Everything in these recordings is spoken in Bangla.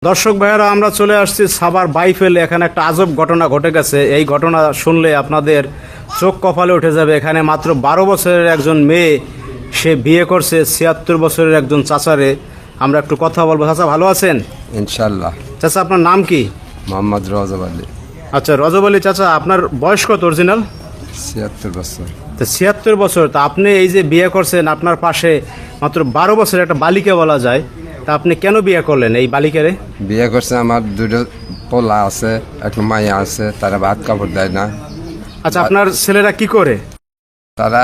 দর্শক ভাইয়েরা, আমরা চলে আসছি সাভার বাইফেলে। এখানে একটা আজব ঘটনা ঘটে গেছে। এই ঘটনা শুনলে আপনাদের চোখ কপালে উঠে যাবে। এখানে মাত্র 12 বছরের একজন মেয়ে, সে বিয়ে করছে 76 বছরের একজন চাচারে। আমরা একটু কথা বলবো। চাচা ভালো আছেন? ইনশাল্লাহ। চাচা আপনার নাম কি? মোহাম্মদ রজব আলী। আচ্ছা রজব আলী চাচা, আপনার বয়স কত অরিজিনাল? 76 বছর। তো 76 বছর। তা আপনি এই যে বিয়ে করছেন, আপনার পাশে মাত্র 12 বছরের একটা বালিকা বলা যায়, তা আপনি কেন বিয়ে করলেন এই বালিকারে? বিয়ে করছে, আমার দুটো পোলা আছে, একটা মাইয়া আছে, তারা ভাত কাপড় দেয় না। আচ্ছা, আপনার ছেলেরা কি করে? তারা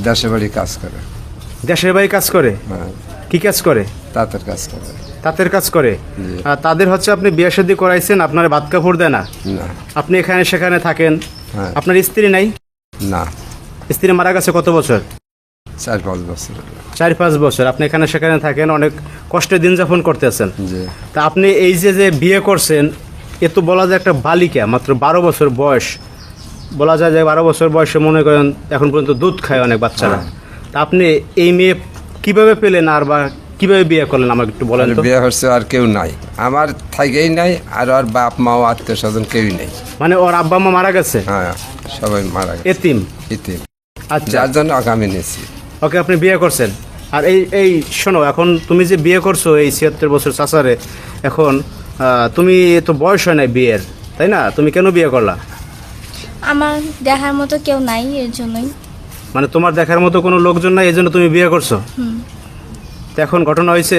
দেশে বাড়ি কাজ করে। দেশের বাড়ি কাজ করে? হ্যাঁ, কি কাজ করে? তাঁতের কাজ করে। তাঁতের কাজ করে? জি। আর তাদের হচ্ছে আপনি বিয়ে শাদী করাইছেন, আপনার ভাত কাপড় দেয় না, না। আপনি এখানে সেখানে থাকেন। হ্যাঁ। আপনার স্ত্রী নাই? না, স্ত্রী মারা গেছে কত বছর? 4-5 বছর। 4-5 বছর আপনি এখানে সেখানে থাকেন, অনেক কষ্টে দিন যাপন করতেছেন। জি। তা আপনি এই যে যে বিয়ে করছেন, এ তো বলা যায় একটা বালিকা, মাত্র 12 বছর বয়স। বলা যায় যে 12 বছর বয়সে মনে করেন এখন পর্যন্ত দুধ খায় অনেক বাচ্চারা। তা আপনি এই মেয়ে কিভাবে পেলেন, আর বা কিভাবে বিয়ে করলেন আমাকে একটু বলেন তো। বিয়ে করছে আর কেউ নাই, আমার থাকেই নাই, আর ওর বাপ মাও আত্মীয় স্বজন কেউই নেই। মানে ওর আব্বা মা মারা গেছে? হ্যাঁ, সবাই মারা গেছে। এতিম? ইতিম। আচ্ছা, যার জন্য ওকে আমি নিয়েছি। ওকে আপনি বিয়ে করছেন। আর এই এই শোনো, এখন তুমি যে বিয়ে করছো এই 76 বছর চাচারে, এখন তুমি তো বয়স হয় নাই বিয়ের, তাই না? তুমি কেন বিয়ে করলা? আমার দেখার মতো কেউ নাই, এর জন্যই। মানে তোমার দেখার মতো কোনো লোকজন নাই, এই জন্য তুমি বিয়ে করছো? তো এখন ঘটনা হয়েছে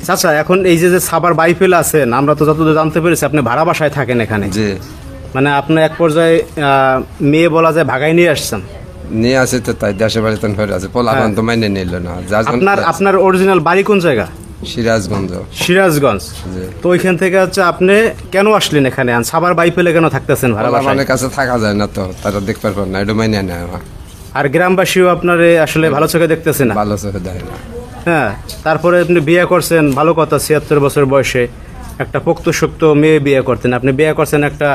চাচা, এখন এই যে যে সাভার বাইফেল আছেন, আমরা তো যতদূর জানতে পেরেছি আপনি ভাড়া বাসায় থাকেন এখানে। জি। মানে আপনি এক পর্যায়ে মেয়ে বলা যায় ভাগাই নিয়ে আসছেন। নিয়ে আসে তো, তাই দেশে বাড়ি তখন ফেরে আছে, পোলা তো মাইনে নিল না। যার জন্য আপনার অরিজিনাল বাড়ি কোন জায়গা? সিরাজগঞ্জ। সিরাজগঞ্জ। জি। তো ওইখান থেকে হচ্ছে আপনি কেন আসলেন এখানে? সাভার বাইফেলে কেন থাকতেছেন ভাড়া বাসায়? আমার কাছে থাকা যায় না, তো তারা দেখতে পারবেন না, এটা মাইনে নেয় না। আর গ্রামবাসীও আপনার আসলে ভালো চোখে দেখতেছে না। ভালো চোখে দেয় না। হ্যাঁ, তারপরে আপনি বিয়ে করছেন, ভালো কথা, 76 বছর বয়সে একটা পোক্তশক্ত মেয়ে বিয়ে করতেন, আপনি বিয়ে করছেন একটা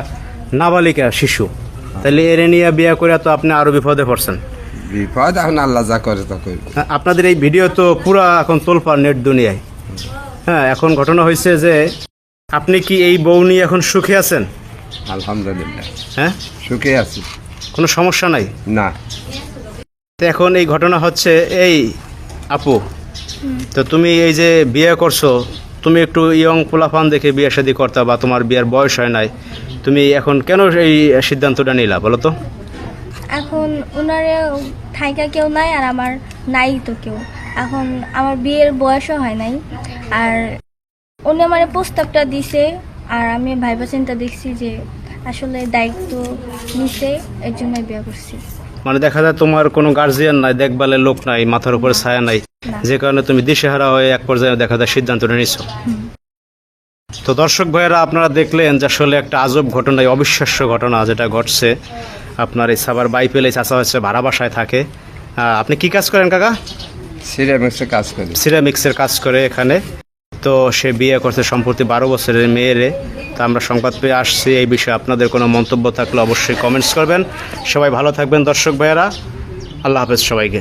নাবালিকা শিশু। তাহলে এর নিয়ে বিয়ে করে তো আপনি আরো বিপদে পড়ছেন। বিপদ এখন আল্লাহ যা করে তা করবে। আপনাদের এই ভিডিও তো পুরা এখন তোলপাড় নেট দুনিয়ায়। হ্যাঁ, এখন ঘটনা হয়েছে যে আপনি কি এই বউ নিয়ে এখন সুখে আছেন? আলহামদুলিল্লাহ, হ্যাঁ, সুখে আছি, কোনো সমস্যা নাই। না। তো এখন এই ঘটনা হচ্ছে এই আপু, তো তুমি এই যে বিয়ে করছো, তুমি একটু ইয়ং পোলাপান দেখে বিয়ে শাদী করতা, বা তোমার বিয়ের বয়স হয় নাই, তুমি এখন কেন এই সিদ্ধান্তটা নিলা বলো তো? এখন ওনারে থাইকা কেউ নাই, আর আমার নাই তো কেউ। এখন আমার বিয়ের বয়সও হয় নাই, আর উনি আমার প্রস্তাবটা দিছে, আর আমি ভাইবা চিন্তা দেখছি যে আসলে দায়িত্ব নিছে, এর জন্য বিয়ে করছি। মানে দেখা যায় তোমার কোনো গার্জিয়ান নাই, দেখভালের লোক নাই, মাথার উপরে ছায়া নাই, যে কারণে তুমি দিশেহারা হয়ে এক পর্যায়ে দেখা যায় সিদ্ধান্তটা নিছো। তো দর্শক ভাইয়েরা, আপনারা দেখলেন যে আসলে একটা আজব ঘটনা, অবিশ্বাস্য ঘটনা যেটা ঘটছে আপনার এই সাভার বাইফেলে। চাচা হচ্ছে ভাড়া বাসায় থাকে। আপনি কি কাজ করেন কাকা? সিরামিক্সে কাজ করি। সিরামিক্সের কাজ করে এখানে। তো সে বিয়ে করছে সম্প্রতি 12 বছরের মেয়েরে। তো আমরা সংবাদ পেয়ে আসছি। এই বিষয়ে আপনাদের কোনো মন্তব্য থাকলে অবশ্যই কমেন্টস করবেন। সবাই ভালো থাকবেন দর্শক ভাইয়েরা। আল্লাহ হাফেজ সবাইকে।